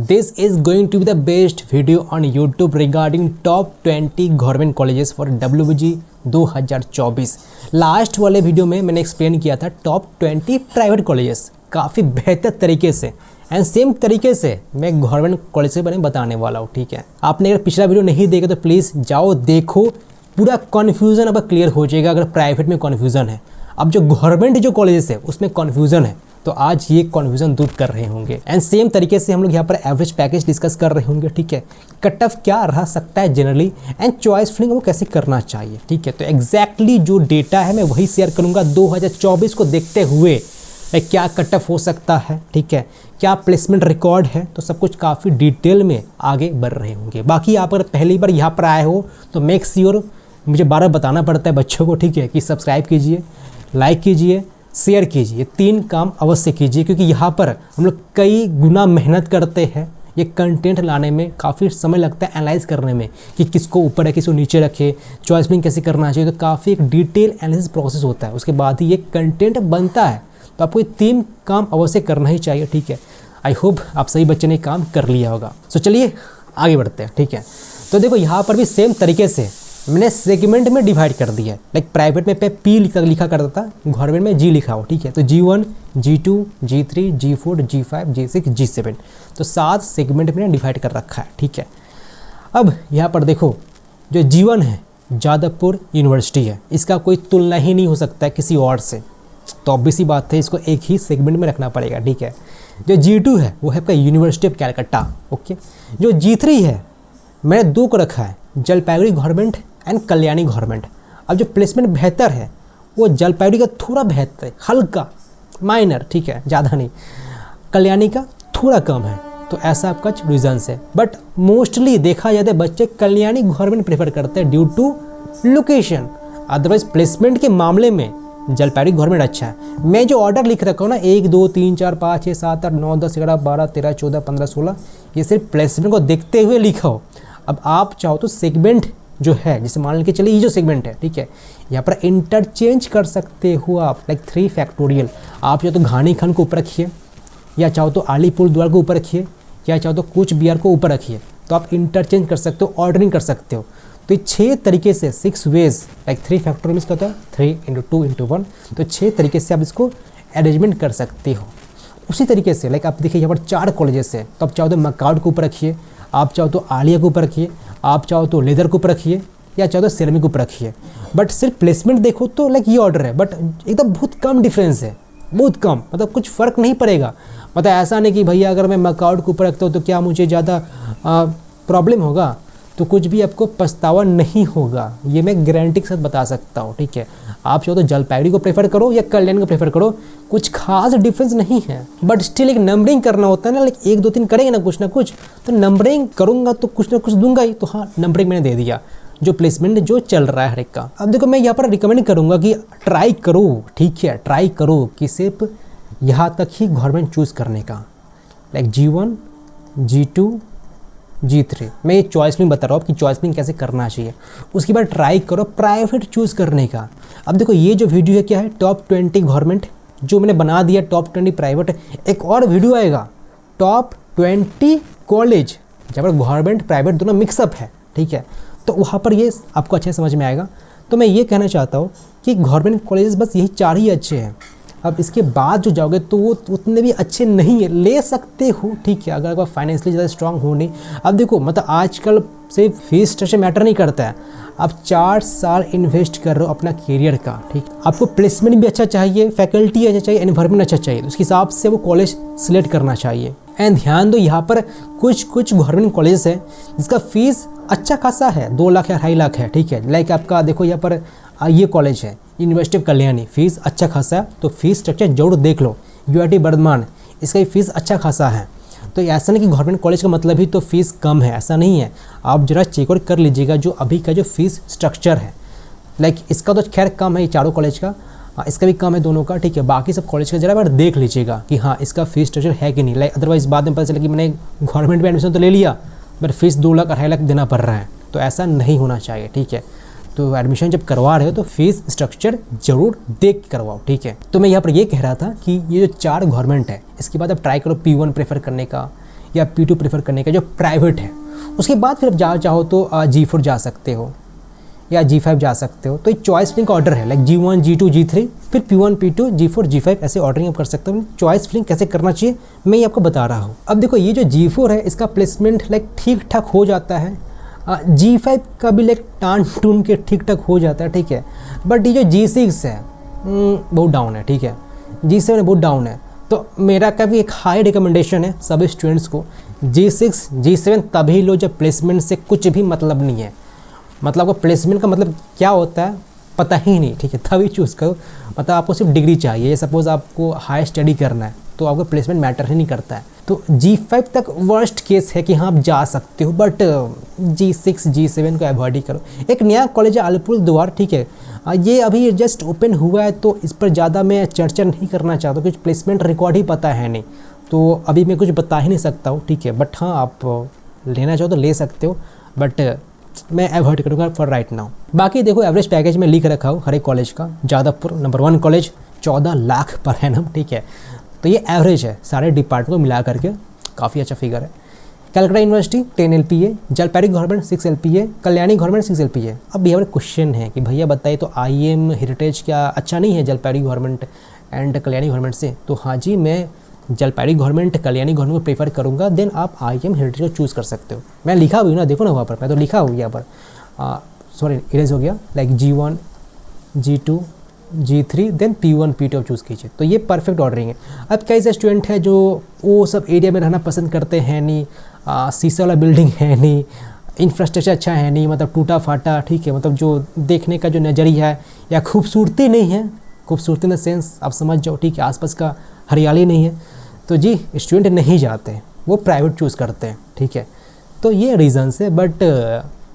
This is going to be the best video on YouTube regarding top 20 government colleges for WBG 2024। Last वाले video में मैंने explain किया था top 20 private colleges काफ़ी बेहतर तरीके से एंड सेम तरीके से मैं गवर्नमेंट कॉलेज से बताने वाला हूँ। ठीक है, आपने अगर पिछला वीडियो नहीं देखा तो प्लीज़ जाओ देखो, पूरा कन्फ्यूज़न अब क्लियर हो जाएगा। अगर प्राइवेट में कन्फ्यूज़न है, अब जो गवर्नमेंट जो कॉलेजेस है उसमें कन्फ्यूज़न है, तो आज ये कन्फ्यूजन दूर कर रहे होंगे। एंड सेम तरीके से हम लोग यहाँ पर एवरेज पैकेज डिस्कस कर रहे होंगे। ठीक है, कट ऑफ क्या रह सकता है जनरली एंड चॉइस फिलिंग वो कैसे करना चाहिए। ठीक है, तो एग्जैक्टली जो डेटा है मैं वही शेयर करूँगा 2024 को देखते हुए क्या कट ऑफ हो सकता है। ठीक है, क्या प्लेसमेंट रिकॉर्ड है, तो सब कुछ काफ़ी डिटेल में आगे बढ़ रहे होंगे। बाकी आप अगर पहली बार यहाँ पर आए हो तो मेक श्योर, मुझे बार बताना पड़ता है बच्चों को, ठीक है, कि सब्सक्राइब कीजिए, लाइक कीजिए, शेयर कीजिए, ये 3 काम अवश्य कीजिए, क्योंकि यहाँ पर हम लोग कई गुना मेहनत करते हैं। ये कंटेंट लाने में काफ़ी समय लगता है, एनालाइज करने में कि किसको ऊपर है किसको नीचे रखे, चॉइस फिलिंग कैसे करना चाहिए, तो काफ़ी एक डिटेल एनालिसिस प्रोसेस होता है, उसके बाद ही ये कंटेंट बनता है। तो आपको ये 3 काम अवश्य करना ही चाहिए। ठीक है, आई होप आप सही बच्चे ने काम कर लिया होगा। सो चलिए आगे बढ़ते हैं। ठीक है, तो देखो यहाँ पर भी सेम तरीके से मैंने सेगमेंट में डिवाइड कर दिया है। लाइक प्राइवेट में पे पी लिखा करता था, गवर्नमेंट में जी लिखा हो। ठीक है, तो G1, G2, G3, G4, G5, G6, G7, तो 7 सेगमेंट में डिवाइड कर रखा है। ठीक है, अब यहाँ पर देखो जो G1 है जादवपुर यूनिवर्सिटी है, इसका कोई तुलना ही नहीं हो सकता है किसी और से, तो ऑब्वियस सी बात है इसको एक ही सेगमेंट में रखना पड़ेगा। ठीक है, जो G2 है वो है आपका यूनिवर्सिटी ऑफ कैलकटा। ओके, जो G3 है मैंने 2 को रखा है, Jalpaiguri government and Kalyani government. अब जो प्लेसमेंट बेहतर है वो जलपाईगुड़ी का थोड़ा बेहतर है, हल्का माइनर, ठीक है, ज़्यादा नहीं, कल्याणी का थोड़ा कम है, तो ऐसा आपका रीजन्स है। बट मोस्टली देखा जाता है बच्चे कल्याणी गवर्नमेंट प्रेफर करते हैं due to location. Otherwise placement के मामले में जलपाईगुड़ी गवर्नमेंट अच्छा है। मैं जो ऑर्डर लिख रखा हूँ ना 1 2 3 4 5 6 7 8 9 10 11 12 13 14 15 16, ये सिर्फ प्लेसमेंट को देखते हुए लिखा हो। अब आप चाहो तो सेगमेंट जो है, जैसे मान के चलिए ये जो सेगमेंट है, ठीक है, यहाँ पर इंटरचेंज कर सकते हो आप, लाइक 3 फैक्टोरियल। आप चाहो तो घानी खंड को ऊपर रखिए, या चाहो तो अलीपुर द्वार को ऊपर रखिए, या चाहो तो कूच बिहार को ऊपर रखिए, तो आप इंटरचेंज कर सकते हो, ऑर्डरिंग कर सकते हो। तो ये 6 तरीके से 6 वेज, लाइक 3 फैक्टोरियल इसका होता है 3 × 2 × 1, तो 6 तरीके से आप इसको अरेंजमेंट कर सकते हो। उसी तरीके से लाइक आप देखिए यहाँ पर 4 कॉलेजेस है, तो आप चाहो तो मकाउड को ऊपर रखिए, आप चाहो तो आलिया को ऊपर रखिए, आप चाहो तो लेदर को ऊपर रखिए, या चाहो तो सेरेमिक को ऊपर रखिए। बट सिर्फ प्लेसमेंट देखो तो लाइक ये ऑर्डर है, बट एकदम बहुत कम डिफरेंस है, बहुत कम, मतलब कुछ फ़र्क नहीं पड़ेगा। मतलब ऐसा नहीं कि भैया अगर मैं मकाउड को ऊपर रखता हूँ तो क्या मुझे ज़्यादा प्रॉब्लम होगा, तो कुछ भी आपको पछतावा नहीं होगा, ये मैं गारंटी के साथ बता सकता हूँ। ठीक है, आप चाहो तो जलपाईगुड़ी को प्रेफर करो या कल्याण को प्रेफर करो, कुछ खास डिफरेंस नहीं है। बट स्टिल एक नंबरिंग करना होता है ना, लाइक 1 2 3 करेंगे ना कुछ, तो नंबरिंग करूँगा तो कुछ ना कुछ दूंगा ही। तो हाँ, नंबरिंग मैंने दे दिया जो प्लेसमेंट जो चल रहा है हर एक का। अब देखो मैं यहाँ पर रिकमेंड करूँगा कि ट्राई करो, ठीक है, ट्राई करो कि सिर्फ यहाँ तक ही गवर्नमेंट चूज़ करने का, लाइक G1, G2, G3। मैं ये चॉइस में बता रहा हूँ कि चॉइस में कैसे करना चाहिए। उसके बाद ट्राई करो प्राइवेट चूज़ करने का। अब देखो ये जो वीडियो है क्या है, टॉप 20 गवर्नमेंट जो मैंने बना दिया, टॉप 20 प्राइवेट। एक और वीडियो आएगा टॉप 20 कॉलेज जहाँ पर गवर्नमेंट प्राइवेट दोनों मिक्सअप है। ठीक है, तो वहाँ पर ये आपको अच्छे समझ में आएगा। तो मैं ये कहना चाहता हूँ कि गवर्नमेंट कॉलेजेस बस यही 4 ही अच्छे हैं। अब इसके बाद जो जाओगे तो वो उतने भी अच्छे नहीं है, ले सकते हो, ठीक है, अगर आप फाइनेंशियली ज़्यादा स्ट्रांग हो नहीं। अब देखो मतलब आजकल सिर्फ फीस स्ट्रक्चर मैटर नहीं करता है, आप 4 साल इन्वेस्ट कर रहे हो अपना करियर का। ठीक, आपको प्लेसमेंट भी अच्छा चाहिए, फैकल्टी अच्छा चाहिए, एनवायरनमेंट अच्छा चाहिए, तो उसके हिसाब से वो कॉलेज सिलेक्ट करना चाहिए। एंड ध्यान दो यहाँ पर कुछ गवर्नमेंट कॉलेज है जिसका फीस अच्छा खासा है, 2 लाख या 2.5 लाख है। ठीक है, लाइक आपका देखो यहाँ पर ये कॉलेज है यूनिवर्सिटी ऑफ कल्याणी, फीस अच्छा खासा है, तो फीस स्ट्रक्चर जरूर देख लो। UIT बर्धमान, इसका भी फीस अच्छा खासा है। तो ऐसा नहीं कि गवर्नमेंट कॉलेज का मतलब ही तो फीस कम है, ऐसा नहीं है। आप जरा चेकआउट कर लीजिएगा जो अभी का जो फीस स्ट्रक्चर है, लाइक इसका तो खैर कम है, ये चारों कॉलेज का, इसका भी कम है दोनों का। ठीक है, बाकी सब कॉलेज का जरा बार देख लीजिएगा कि हाँ इसका फीस स्ट्रक्चर है कि नहीं। लाइक अदरवाइज बाद में पता चला कि मैंने गवर्नमेंट में एडमिशन तो ले लिया बट फीस 2 लाख 2.5 लाख देना पड़ रहा है, तो ऐसा नहीं होना चाहिए। ठीक है, तो एडमिशन जब करवा रहे हो तो फीस स्ट्रक्चर जरूर देख के करवाओ। ठीक है, तो मैं यहाँ पर ये कह रहा था कि ये जो 4 गवर्नमेंट है इसके बाद आप ट्राई करो P1 प्रेफर करने का, या P2 प्रेफर करने का जो प्राइवेट है। उसके बाद फिर आप चाहो तो G4 जा सकते हो या G5 जा सकते हो। तो ये चॉइस फिलिंग का ऑर्डर है, लाइक G1 G2 G3 फिर P1 P2 G4 G5 ऐसे ऑर्डरिंग आप कर सकते हो। चॉइस फिलिंग कैसे करना चाहिए मैं ये आपको बता रहा हूँ। अब देखो ये जो G4 है इसका प्लेसमेंट लाइक ठीक ठाक हो जाता है, G5 का भी लाइक टान टून के ठीक ठाक हो जाता है, ठीक है। बट ये जो G6 है बहुत डाउन है, ठीक है। G7 बहुत डाउन है। तो मेरा का भी एक हाई रिकमेंडेशन है सभी स्टूडेंट्स को, G6 G7 तभी लो जब प्लेसमेंट से कुछ भी मतलब नहीं है। मतलब आपको प्लेसमेंट का मतलब क्या होता है पता ही नहीं, ठीक है, तभी चूज़ करो। मतलब आपको सिर्फ डिग्री चाहिए, सपोज़ आपको हाई स्टडी करना है तो आपको प्लेसमेंट मैटर ही नहीं करता है। तो G5 तक वर्स्ट केस है कि हाँ आप जा सकते हो, बट G6 G7 को अवॉइड ही करो। एक नया कॉलेज है अलीपुरद्वार, ठीक है, ये अभी जस्ट ओपन हुआ है तो इस पर ज़्यादा मैं चर्चा नहीं करना चाहता, कुछ प्लेसमेंट रिकॉर्ड ही पता है नहीं, तो अभी मैं कुछ बता ही नहीं सकता हूँ, ठीक है। बट हाँ आप लेना चाहो तो ले सकते हो, बट मैं अवॉइड करूँगा फॉर राइट नाउ। बाकी देखो एवरेज पैकेज में लिख रखा हूँ हर एक कॉलेज का। Jadavpur number 1 college 14 lakh per annum, ठीक है। तो ये एवरेज है सारे डिपार्टमेंट को मिला करके, काफ़ी अच्छा फिगर है। Calcutta university 10 LPA, Jalpaiguri government 6 LPA, Kalyani government 6 LPA। अब यहाँ पर क्वेश्चन है कि भैया बताइए तो IIM हेरिटेज क्या अच्छा नहीं है Jalpaiguri government and Kalyani government से? तो हाँ जी, मैं जलपाईगुड़ी गवर्नमेंट कल्याणी गवर्नमेंट को प्रेफर करूँगा, देन आप IIM हेरिटेज को चूज़ कर सकते हो। मैं लिखा हुई ना, देखो ना वहाँ पर, मैं तो लिखा हूँ यहाँ पर, सॉरी इरेज हो गया, like G1 G2 G3 then P1 P2 आप चूज़ कीजिए। तो ये परफेक्ट ऑर्डरिंग है। अब कई ऐसे स्टूडेंट हैं जो वो सब एरिया में रहना पसंद करते हैं नहीं, शीशे वाला बिल्डिंग है नहीं, इंफ्रास्ट्रक्चर अच्छा है नहीं, मतलब टूटा फाटा, ठीक है, मतलब जो देखने का जो नज़रिया है या खूबसूरती नहीं है, खूबसूरती इन द सेंस आप समझ जाओ, ठीक है, आसपास का हरियाली नहीं है, तो जी स्टूडेंट नहीं जाते, वो प्राइवेट चूज़ करते हैं, ठीक है। तो ये रीज़न्स है। बट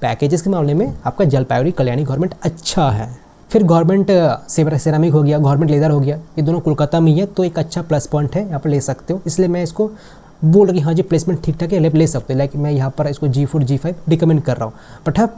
पैकेजेस के मामले में आपका जलपाईगुड़ी कल्याणी गवर्नमेंट अच्छा है। फिर गवर्नमेंट सेरामिक हो गया, गवर्नमेंट लेदर हो गया, ये दोनों कोलकाता में ही है, तो एक अच्छा प्लस पॉइंट है, यहाँ पर ले सकते हो। इसलिए मैं इसको बोल रहा कि हाँ जी प्लेसमेंट ठीक ठाक है, ले सकते हो। लाइक मैं यहाँ पर इसको G4 G5 रिकमेंड कर रहा हूँ। बट हाँ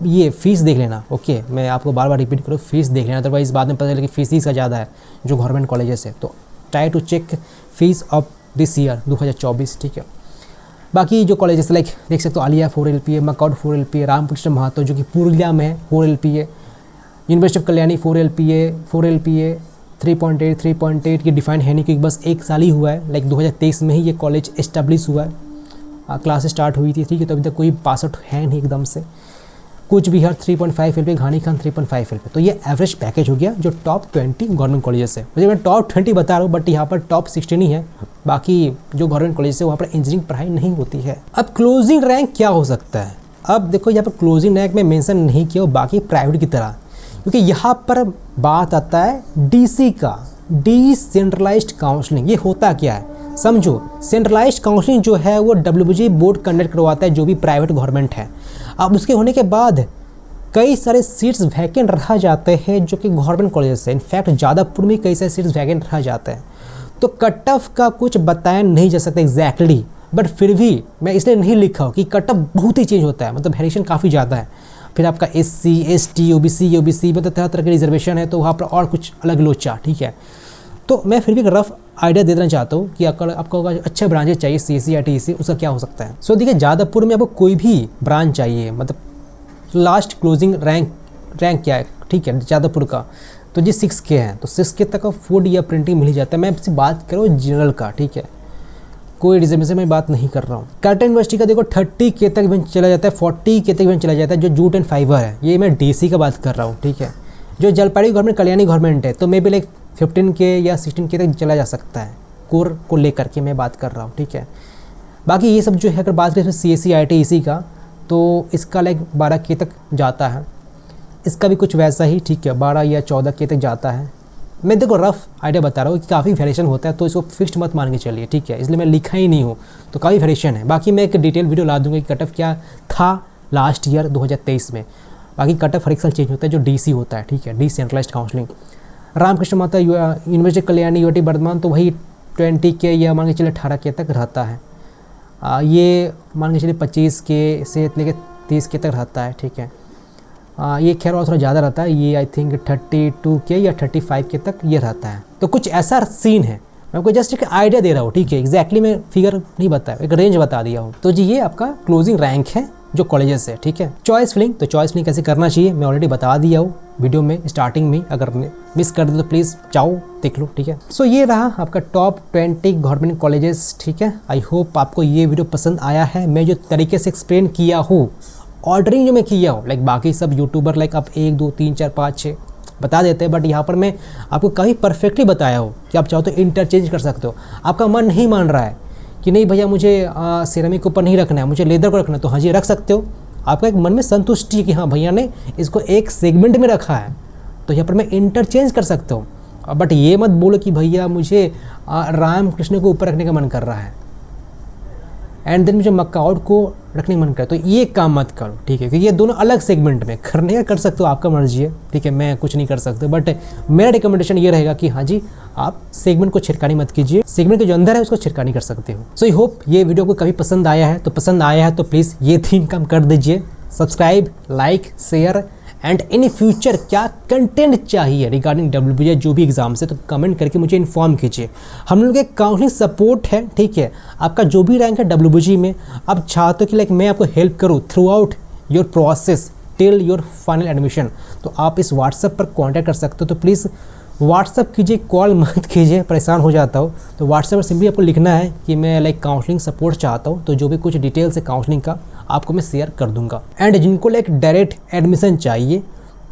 ये फ़ीस देख लेना, ओके, मैं आपको बार बार रिपीट करूँ, फीस देख लेना, अदरवाइज़ बाद में पता चले कि फीस ही का ज़्यादा है जो गवर्नमेंट कॉलेजेस है। तो try to check fees of this year 2024, ठीक है। बाकी जो कॉलेजेस लाइक देख सकते हो, आलिया 4 LPA, मकौड 4 LPA, रामकृष्ण महतो जो कि पुरुलिया में है 4 LPA, university of Kalyani 4 LPA 3.8 की डिफाइन है नहीं, क्योंकि बस एक साल ही हुआ है, लाइक 2023 में ही ये कॉलेज एस्टेब्लिश हुआ है, क्लास स्टार्ट हुई थी, ठीक है। तो अभी तक कोई पास आउट है नहीं एकदम से। कूच बिहार 3.5 LPA, घानी खान 3.5 LPA। तो ये एवरेज पैकेज हो गया जो टॉप 20 गवर्नमेंट कॉलेजेस है। मुझे मैं टॉप 20 बता रहा हूँ, बट यहाँ पर टॉप 16 ही है, बाकी जो गवर्नमेंट कॉलेज है वहाँ पर इंजीनियरिंग पढ़ाई नहीं होती है। अब क्लोजिंग रैंक क्या हो सकता है? अब देखो यहाँ पर क्लोजिंग रैंक में मेंशन नहीं किया बाकी प्राइवेट की तरह, क्योंकि यहाँ पर बात आता है DC का, डिसेंट्रलाइज्ड काउंसलिंग। ये होता क्या है समझो, सेंट्रलाइज्ड काउंसलिंग जो है वो WG बोर्ड कंडक्ट करवाता है जो भी प्राइवेट गवर्नमेंट है। अब उसके होने के बाद कई सारे सीट्स वैकेंट रह जाते हैं जो कि गवर्नमेंट कॉलेज से, इनफैक्ट जादवपुर में कई सारे सीट्स वैकेंट रह जाते हैं। तो कट ऑफ का कुछ बताया नहीं जा सकता एग्जैक्टली, बट फिर भी मैं इसलिए नहीं लिखा हूँ कि कट ऑफ बहुत ही चेंज होता है, मतलब वेरिएशन काफ़ी ज़्यादा है। फिर आपका SC ST OBC मतलब तरह तरह के रिजर्वेशन है, तो वहाँ पर और कुछ अलग लोचा, ठीक है। तो मैं फिर भी एक रफ आइडिया दे देना चाहता हूँ कि आपको अच्छा ब्रांचेज चाहिए CSE या TEC, उसका क्या हो सकता है। सो देखिए जादवपुर में आपको कोई भी ब्रांच चाहिए, मतलब लास्ट क्लोजिंग रैंक क्या है, ठीक है, जादवपुर का तो जी 6K है, तो 6K तक का फूड या प्रिंटिंग मिल ही जाता है। मैं आपसे बात करूँ जनरल का, ठीक है, कोई रिजर्वेशन में बात नहीं कर रहा हूँ। कलकत्ता यूनिवर्सिटी का देखो 30K तक इवेंट चला जाता है, 40K तक इवेंट चला जाता है, जो जूट एंड फाइबर है, ये मैं DC का बात कर रहा हूँ, ठीक है। जो जलपाईगुड़ी गवर्नमेंट कल्याणी गवर्नमेंट है तो मे बी लाइक 15K या 16K तक चला जा सकता है, कोर को लेकर के मैं बात कर रहा हूँ, ठीक है। बाकी ये सब जो है अगर बात करें CSE ITEC का, तो इसका लाइक 12K तक जाता है, इसका भी कुछ वैसा ही, ठीक है, 12 या 14K तक जाता है। मैं देखो रफ आइडिया बता रहा हूँ कि काफ़ी वेरिएशन होता है, तो इसको फिक्स्ड मत मान के चलिए, ठीक है, इसलिए मैं लिखा ही नहीं हूँ, तो काफ़ी वेरिएशन है। बाकी मैं एक डिटेल वीडियो ला दूँगा कि कट ऑफ क्या था लास्ट ईयर 2023 में। बाकी कट ऑफ हर एक साल चेंज होता है, जो DC होता है, ठीक है, decentralised counselling. Ramkrishna Mahato university Kalyani UIT Bardhaman तो वही 20K या मान के चलिए 18K तक रहता है। ये मान के चलिए 25K से लेकर 30K तक रहता है, ठीक है। ये खैर और थोड़ा ज़्यादा रहता है, ये आई थिंक 32K या 35K तक ये रहता है। तो कुछ ऐसा सीन है, मैं आपको जस्ट एक आइडिया दे रहा हूँ, ठीक है, एग्जैक्टली मैं फिगर नहीं बताया, एक रेंज बता दिया हूँ। तो जी ये आपका क्लोजिंग रैंक है जो कॉलेजेस है, ठीक है। चॉइस फिलिंग, तो चॉइस फिलिंग कैसे करना चाहिए मैं ऑलरेडी बता दिया हूँ वीडियो में स्टार्टिंग में, अगर मिस कर दे तो प्लीज़ जाओ देख लो, ठीक है। सो ये रहा आपका टॉप 20 गवर्नमेंट कॉलेजेस, ठीक है। आई होप आपको ये वीडियो पसंद आया है। मैं जो तरीके से एक्सप्लेन किया हूँ, ऑर्डरिंग जो मैं किया हूँ, लाइक बाकी सब यूट्यूबर लाइक आप 1 2 3 4 5 6 बता देते हैं, बट यहाँ पर मैं आपको काफ़ी परफेक्टली बताया हूँ कि आप चाहो तो इंटरचेंज कर सकते हो। आपका मन नहीं मान रहा है कि नहीं भैया मुझे सिरेमिक के ऊपर नहीं रखना है, मुझे लेदर को रखना है, तो हाँ जी रख सकते हो। आपका एक मन में संतुष्टि है कि हाँ भैया ने इसको एक सेगमेंट में रखा है, तो यहाँ पर मैं इंटरचेंज कर सकता हूँ। बट ये मत बोलो कि भैया मुझे राम कृष्ण को ऊपर रखने का मन कर रहा है एंड देन मुझे मक्काउट को रखने का मन करे, तो ये काम मत करो, ठीक है, क्योंकि ये दोनों अलग सेगमेंट में करने का कर सकते हो, आपका मर्जी है, ठीक है, मैं कुछ नहीं कर सकता। बट मेरा रिकमेंडेशन ये रहेगा कि हाँ जी आप सेगमेंट को छिड़कानी मत कीजिए, सेगमेंट के जो अंदर है उसको छिड़कानी कर सकते हो। सो आई होप ये वीडियो को कभी पसंद आया है, तो पसंद आया है तो प्लीज़ ये 3 काम कर दीजिए, subscribe, like, share and in future क्या कंटेंट चाहिए रिगार्डिंग WBGI जो भी एग्जाम से, तो कमेंट करके मुझे इन्फॉर्म कीजिए। हम लोग एक काउंसलिंग सपोर्ट है, ठीक है। आपका जो भी रैंक है WBGI में, आप चाहते हो कि लाइक मैं आपको हेल्प करूँ through out your process till your final admission, तो आप इस व्हाट्सएप पर कॉन्टैक्ट कर सकते हो। तो प्लीज़ व्हाट्सएप कीजिए, कॉल मत कीजिए, परेशान हो जाता हो। तो व्हाट्सएप पर सिंपली आपको लिखना है कि मैं लाइक काउंसलिंग सपोर्ट चाहता हूँ, तो जो भी कुछ डिटेल्स है काउंसलिंग का आपको मैं शेयर कर दूंगा। एंड जिनको लाइक डायरेक्ट एडमिशन चाहिए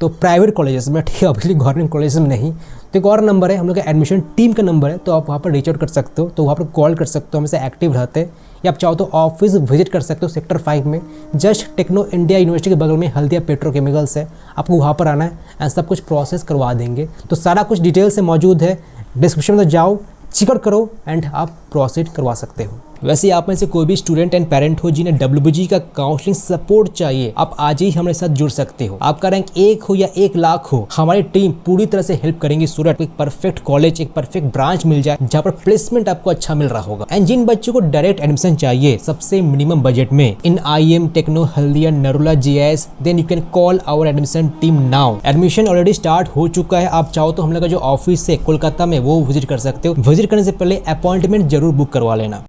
तो प्राइवेट कॉलेजेस में, ठीक है, ऑब्वियसली गवर्नमेंट कॉलेजेस में नहीं, तो एक और नंबर है हम लोग का एडमिशन टीम का नंबर है, तो आप वहाँ पर रीच आउट कर सकते हो, तो वहाँ पर कॉल कर सकते हो, हमेशा एक्टिव रहते हैं। या आप चाहो तो ऑफिस विजिट कर सकते हो सेक्टर 5 में, जस्ट टेक्नो इंडिया यूनिवर्सिटी के बगल में हल्दिया पेट्रोकेमिकल्स है, आपको वहाँ पर आना है एंड सब कुछ प्रोसेस करवा देंगे। तो सारा कुछ डिटेल से मौजूद है डिस्क्रिप्शन में, तो जाओ चेकआउट करो एंड आप प्रोसीड करवा सकते हो। वैसे आप में से कोई भी स्टूडेंट एंड पेरेंट हो जिन्हें WBGI का काउंसलिंग सपोर्ट चाहिए, आप आज ही हमारे साथ जुड़ सकते हो। आपका रैंक 1 हो या 1 लाख हो, हमारी टीम पूरी तरह से हेल्प करेंगे सो दैट एक परफेक्ट कॉलेज, एक परफेक्ट ब्रांच मिल जाए जहाँ पर प्लेसमेंट आपको अच्छा मिल रहा होगा। एंड जिन बच्चों को डायरेक्ट एडमिशन चाहिए सबसे मिनिमम बजट में इन IIM, Techno, Haldia, Narula, GIS, then you can call our admission team now. Admission already start हो चुका है, आप चाहो तो हम लोग का जो ऑफिस है कोलकाता में वो विजिट कर सकते हो। विजिट करने से पहले अपॉइंटमेंट जरूर बुक करवा लेना।